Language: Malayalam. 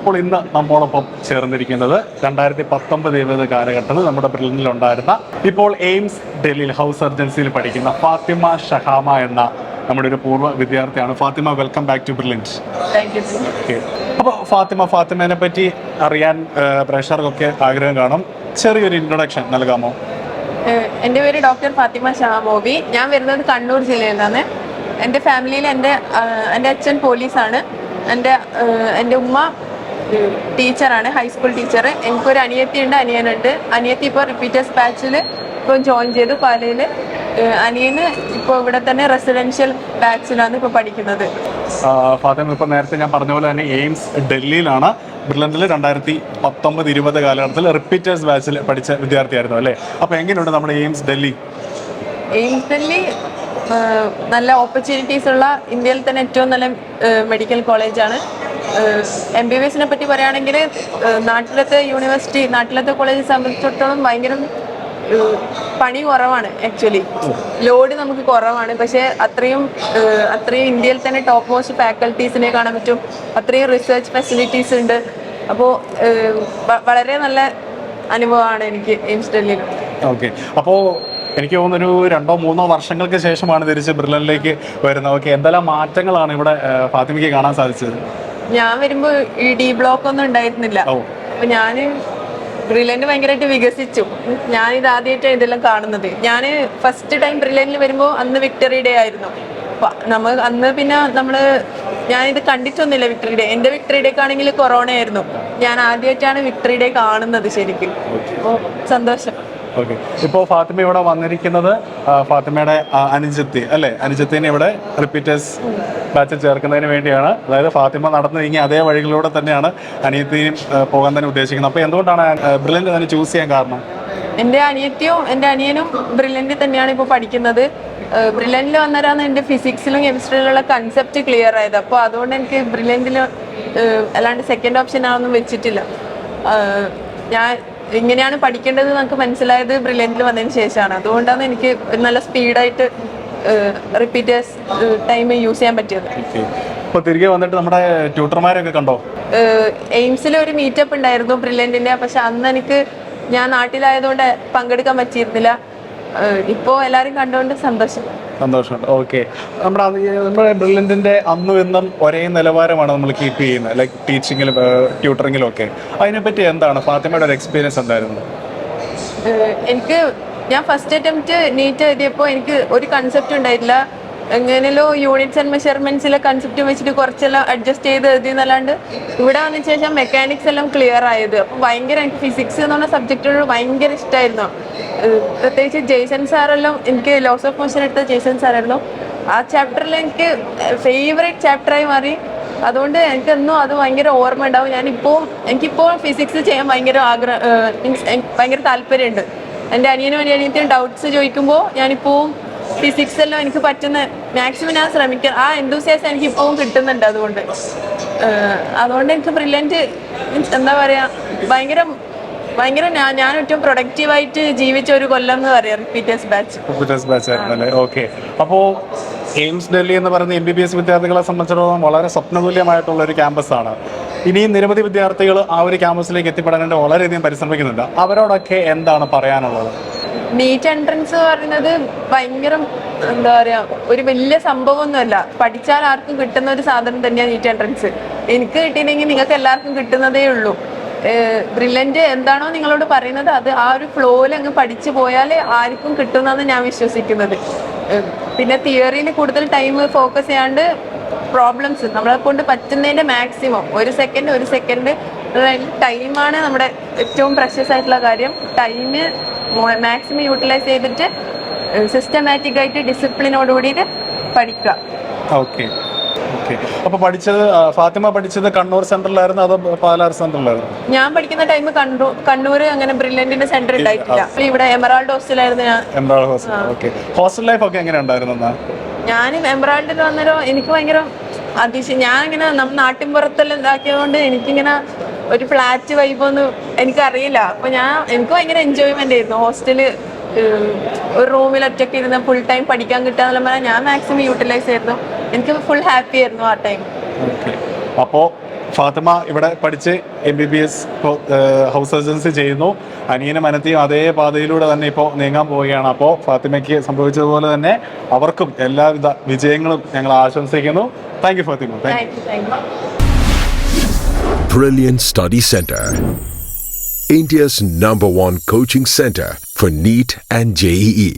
അപ്പോൾ ഇന്ന് നമ്മോടൊപ്പം ചേർന്നിരിക്കുന്നത് 2019 കാലഘട്ടത്തിൽ നമ്മുടെ ബ്രില്ലിനിലുണ്ടായിരുന്ന ഇപ്പോൾ എയിംസ് ഡൽഹിയിൽ ഹൗസ് സർജൻസിയിൽ പഠിക്കുന്ന ഫാത്തിമ ഷഹാമ എന്ന നമ്മുടെ ഒരു പൂർവ്വ വിദ്യാർത്ഥിയാണ്. Fathima, welcome back to Brilliant. Okay, അപ്പോൾ ഫാത്തിമേനെ പറ്റി അറിയാൻ പ്രേക്ഷകർക്കൊക്കെ ആഗ്രഹം കാണും. ചെറിയൊരു ഇൻട്രൊഡക്ഷൻ നൽകാമോ? എൻ്റെ പേര് ഡോക്ടർ ഫാത്തിമ ഷഹാമോബി. ഞാൻ വരുന്നത് കണ്ണൂർ ജില്ലയിൽ നിന്നാണ്. എൻ്റെ ഫാമിലിയിൽ എൻ്റെ അച്ഛൻ പോലീസാണ്. എൻ്റെ ഉമ്മ ടീച്ചറാണ്, ഹൈസ്കൂൾ ടീച്ചർ. എനിക്കൊരു അനിയത്തിയുണ്ട്, അനിയനുണ്ട്. അനിയത്തി ഇപ്പോൾ റിപ്പീറ്റേഴ്സ് ബാച്ചിൽ ഇപ്പോൾ ജോയിൻ ചെയ്തു പാലയിൽ. അനിയന് ഇപ്പോൾ ഇവിടെ തന്നെ റെസിഡൻഷ്യൽ ബാച്ചിലാണ് ഇപ്പോൾ പഠിക്കുന്നത്. ഫാത്തിമ, ഇപ്പോൾ നേരത്തെ ഞാൻ പറഞ്ഞ പോലെ തന്നെ എയിംസ് ഡൽഹിയിലാണ്. ബ്രില്ലിൻറ്റിൽ 2019-20 കാലഘട്ടത്തിൽ റിപ്പീറ്റേഴ്സ് ബാച്ചിൽ പഠിച്ച വിദ്യാർത്ഥിയായിരുന്നു അല്ലേ? അപ്പോൾ എങ്ങനെയുണ്ട് നമ്മുടെ എയിംസ് ഡൽഹി? എയിംസ് ഡൽഹി നല്ല ഓപ്പർച്യൂണിറ്റീസ് ഉള്ള ഇന്ത്യയിൽ തന്നെ ഏറ്റവും നല്ല മെഡിക്കൽ കോളേജാണ്. MBBSനെ പറ്റി പറയുകയാണെങ്കിൽ നാട്ടിലത്തെ യൂണിവേഴ്സിറ്റി, നാട്ടിലത്തെ കോളേജ് സംബന്ധിച്ചിടത്തോളം ഭയങ്കര പണി കുറവാണ്. ആക്ച്വലി ലോഡ് നമുക്ക് കുറവാണ്. പക്ഷേ അത്രയും ഇന്ത്യയിൽ തന്നെ ടോപ്പ് മോസ്റ്റ് ഫാക്കൽറ്റീസിനെ കാണാൻ പറ്റും. അത്രയും റിസർച്ച് ഫെസിലിറ്റീസ് ഉണ്ട്. അപ്പോൾ വളരെ നല്ല അനുഭവമാണ് എനിക്ക് എയിംസ് ഡൽഹിയിൽ. ഓക്കെ, അപ്പോൾ എനിക്ക് തോന്നുന്നൊരു 2-3 വർഷങ്ങൾക്ക് ശേഷമാണ് തിരിച്ച് ബ്രില്ലിനിലേക്ക് വരുന്നത്. ഓക്കെ, എന്തെല്ലാം മാറ്റങ്ങളാണ് ഇവിടെ ഫാത്തിമയ്ക്ക് കാണാൻ സാധിച്ചത്? ഞാൻ വരുമ്പോൾ ഈ ഡി ബ്ലോക്ക് ഒന്നും ഉണ്ടായിരുന്നില്ല. അപ്പൊ ഞാൻ ബ്രില്ലിയന്റ് ഭയങ്കരമായിട്ട് വികസിച്ചു. ഞാനിത് ആദ്യമായിട്ടാണ് ഇതെല്ലാം കാണുന്നത്. ഞാൻ ഫസ്റ്റ് ടൈം ബ്രില്ലിയന്റിൽ വരുമ്പോൾ അന്ന് വിക്ടറി ഡേ ആയിരുന്നു. അന്ന് പിന്നെ ഞാനിത് കണ്ടിട്ടൊന്നുമില്ല വിക്ടറി ഡേ. എൻ്റെ വിക്ടറി ഡേക്ക് ആണെങ്കിൽ കൊറോണ ആയിരുന്നു. ഞാൻ ആദ്യമായിട്ടാണ് വിക്ടറി ഡേ കാണുന്നത് ശരിക്കും. അപ്പോൾ സന്തോഷം. ഓക്കെ, ഇപ്പോൾ ഫാത്തിമ ഇവിടെ വന്നിരിക്കുന്നത് ഫാത്തിമയുടെ അനുജത്തി അല്ലേ? അനുജത്തിനെ ഇവിടെ റിപ്പീറ്റേഴ്സ് ബാച്ചിൽ ചേർക്കുന്നതിന് വേണ്ടിയാണ്. അതായത് ഫാത്തിമ നടന്നു നീങ്ങി അതേ വഴികളിലൂടെ തന്നെയാണ് അനിയത്തിയും പോകാൻ തന്നെ ഉദ്ദേശിക്കുന്നത്. അപ്പോൾ എന്തുകൊണ്ടാണ് ബ്രില്ലിയന്റ് തന്നെ ചൂസ് ചെയ്യാൻ കാരണം? എൻ്റെ അനിയത്തിയും എൻ്റെ അനിയനും ബ്രില്ലിയന്റ് തന്നെയാണ് ഇപ്പോൾ പഠിക്കുന്നത്. ബ്രില്ലിയന്റിൽ വന്നവരാണ് എൻ്റെ ഫിസിക്സിലും കെമിസ്ട്രിയിലുള്ള കൺസെപ്റ്റ് ക്ലിയർ ആയത്. അപ്പോൾ അതുകൊണ്ട് എനിക്ക് ബ്രില്ലിയന്റിൽ അല്ലാണ്ട് സെക്കൻഡ് ഓപ്ഷൻ ആണെന്നും വെച്ചിട്ടില്ല. ഞാൻ ഇങ്ങനെയാണ് പഠിക്കേണ്ടത് നമുക്ക് മനസ്സിലായത് ബ്രില്ലിയന്റിൽ വന്നതിന് ശേഷമാണ്. അതുകൊണ്ടാണ് എനിക്ക് നല്ല സ്പീഡായിട്ട് റിപ്പീറ്റേഴ്സ് ടൈം യൂസ് ചെയ്യാൻ പറ്റിയത്. ഇപ്പോൾ തിരികെ വന്നിട്ട് നമ്മുടെ ട്യൂട്ടർമാരൊക്കെ കണ്ടോ? എയിംസിൽ ഒരു മീറ്റപ്പ് ഉണ്ടായിരുന്നു ബ്രില്ലിയന്റിന്റെ. പക്ഷെ അന്ന് ഞാൻ നാട്ടിലായതുകൊണ്ട് പങ്കെടുക്കാൻ പറ്റിയിരുന്നില്ല. ഇപ്പോൾ എല്ലാവരും കണ്ടുകൊണ്ട് സന്തോഷമുണ്ട്. ഓക്കെ, നമ്മുടെ ബ്രില്ലിയന്റിന്റെ അന്നും ഇന്നും ഒരേ നിലവാരമാണ് നമ്മൾ കീപ്പ് ചെയ്യുന്നത്, ലൈക്ക് ടീച്ചിങ്ങിലും ട്യൂട്ടറിങ്ങിലും ഒക്കെ. അതിനെപ്പറ്റി എന്താണ് ഫാത്തിമയുടെ ഒരു എക്സ്പീരിയൻസ് എന്തായിരുന്നു? ഞാൻ ഫസ്റ്റ് അറ്റംപ്റ്റ് നീറ്റ് എഴുതിയപ്പോൾ എനിക്ക് ഒരു കൺസെപ്റ്റ് ഉണ്ടായിട്ടില്ല. എങ്ങനെയല്ലോ യൂണിറ്റ്സ് ആൻഡ് മെഷർമെന്റ്സിലെ കൺസെപ്റ്റ് വെച്ചിട്ട് കുറച്ചെല്ലാം അഡ്ജസ്റ്റ് ചെയ്ത് എഴുതിയെന്നല്ലാണ്ട് ഇവിടെ വന്നതിന് ശേഷം മെക്കാനിക്സ് എല്ലാം ക്ലിയർ ആയത്. അപ്പം ഭയങ്കര എനിക്ക് ഫിസിക്സ് എന്ന് പറഞ്ഞ സബ്ജക്റ്റിനോട് ഭയങ്കര ഇഷ്ടമായിരുന്നു. പ്രത്യേകിച്ച് ജെയ്സൺ സാറെല്ലാം, എനിക്ക് ലോസ് ഓഫ് മോഷൻ എടുത്ത ജെയ്സൺ സാറെല്ലാം ആ ചാപ്റ്ററിൽ എനിക്ക് ഫേവറേറ്റ് ചാപ്റ്ററായി മാറി. അതുകൊണ്ട് എനിക്കെന്നും അത് ഭയങ്കര ഓർമ്മ ഉണ്ടാവും. എനിക്കിപ്പോൾ ഫിസിക്സ് ചെയ്യാൻ ഭയങ്കര താല്പര്യമുണ്ട്. എൻ്റെ അനിയനും എൻ്റെ അനിയത്തിയും ഡൗട്ട്സ് ചോദിക്കുമ്പോൾ ഞാനിപ്പോൾ ഫിസിക്സ് എല്ലാം എനിക്ക് പറ്റുന്ന മാക്സിമം ഞാൻ ശ്രമിക്കാം. ആ എന്തൂസിയാസം എനിക്ക് ഇപ്പോഴും കിട്ടുന്നുണ്ട്. അതുകൊണ്ട് എനിക്ക് ബ്രില്ലിയന്റ് എന്താ പറയുക, ഭയങ്കര ഞാൻ ഏറ്റവും പ്രൊഡക്റ്റീവായിട്ട് ജീവിച്ച ഒരു കൊല്ലം എന്ന് പറയാം റിപ്പീറ്റേഴ്സ് ബാച്ച് ആയിരുന്നല്ലേ? ഓക്കെ, അപ്പോൾ എയിംസ് ഡൽഹി എന്ന് പറയുന്ന MBBS വിദ്യാർത്ഥികളെ സംബന്ധിച്ചിടത്തോളം വളരെ സ്വപ്നതുല്യമായിട്ടുള്ള ഒരു ക്യാമ്പസാണ്. ഇനിയും നിരവധി വിദ്യാർത്ഥികൾ ആ ഒരു ക്യാമ്പസിലേക്ക് എത്തിപ്പെടാനായിട്ട് വളരെയധികം പരിശ്രമിക്കുന്നുണ്ട്. അവരോടൊക്കെ എന്താണ് പറയാനുള്ളത്? നീറ്റ് എൻട്രൻസ് പറയുന്നത് ഭയങ്കര എന്താ പറയാ, ഒരു വലിയ സംഭവമൊന്നുമല്ല. പഠിച്ചാൽ ആർക്കും കിട്ടുന്ന ഒരു സാധനം തന്നെയാണ് നീറ്റ് എൻട്രൻസ്. എനിക്ക് കിട്ടിയില്ലെങ്കിൽ നിങ്ങൾക്ക് എല്ലാവർക്കും കിട്ടുന്നതേ ഉള്ളൂ. ബ്രില്ലിയന്റ് എന്താണോ നിങ്ങളോട് പറയുന്നത് അത് ആ ഒരു ഫ്ലോയിൽ അങ്ങ് പഠിച്ചു പോയാൽ ആർക്കും കിട്ടുന്നതെന്ന് ഞാൻ വിശ്വസിക്കുന്നത്. പിന്നെ തിയറിയിൽ കൂടുതൽ ടൈം ഫോക്കസ് ചെയ്യാണ്ട് പ്രോബ്ലംസ് നമ്മളെ കൊണ്ട് പറ്റുന്നതിൻ്റെ മാക്സിമം ഒരു സെക്കൻഡ് ടൈമാണ് നമ്മുടെ ഏറ്റവും പ്രഷ്യസ് ആയിട്ടുള്ള കാര്യം. ടൈം മാക്സിമം യൂട്ടിലൈസ് ചെയ്തിട്ട് സിസ്റ്റമാറ്റിക് ആയിട്ട് ഡിസിപ്ലിനോടുകൂടിയിട്ട് പഠിക്കുക. ഓക്കെ, അപ്പോൾ ഫാത്തിമ പഠിച്ചത് കണ്ണൂർ സെന്ററിലായിരുന്നു അതോ പാലാർ സെന്ററിലായിരുന്നു? ഞാൻ പഠിക്കുന്ന ടൈം കണ്ണൂർ അങ്ങനെ ബ്രില്ലിയന്റിന്റെ സെന്റർ ഉണ്ടായിട്ടില്ല. ഇവിടെ എമറാൾഡ് ഹോസ്റ്റലായിരുന്നു ഞാൻ. Emerald hostel. Okay, hostel life ഒക്കെ എങ്ങനെ ഉണ്ടായിരുന്നു? ഞാൻ എമറാൾഡിൽ വന്നേരം എനിക്ക് ഭയങ്കര ഞാനിങ്ങനെ നമ്മുടെ നാട്ടിൻപുറത്തെല്ലാം ഇതാക്കിയതുകൊണ്ട് എനിക്കിങ്ങനെ ഒരു ഫ്ലാറ്റ് വൈബൊന്നും എനിക്കറിയില്ല. അപ്പോൾ എനിക്ക് ഭയങ്കര എൻജോയ്മെന്റ് ആയിരുന്നു ഹോസ്റ്റല്. ഒരു റൂമിൽ ഒറ്റയ്ക്ക് ഇരുന്ന് ഫുൾ ടൈം പഠിക്കാൻ കിട്ടാന്നുള്ള പറഞ്ഞാൽ ഞാൻ മാക്സിമം യൂട്ടിലൈസ് ആയിരുന്നു. എനിക്ക് ഫുൾ ഹാപ്പി ആയിരുന്നു ആ ടൈം. അപ്പോൾ ഫാത്തിമ ഇവിടെ പഠിച്ച് MBBS ഹൗസ് സർജൻസി ചെയ്യുന്നു. അനിയനും അനത്തിയും അതേ പാതയിലൂടെ തന്നെ ഇപ്പോൾ നീങ്ങാൻ പോവുകയാണ്. അപ്പോൾ ഫാത്തിമയ്ക്ക് സംഭവിച്ചതുപോലെ തന്നെ അവർക്കും എല്ലാവിധ വിജയങ്ങളും ഞങ്ങൾ ആശംസിക്കുന്നു. Thank you Fathima. Thank you. Brilliant Study Center, India's #1 coaching center for NEET and JEE.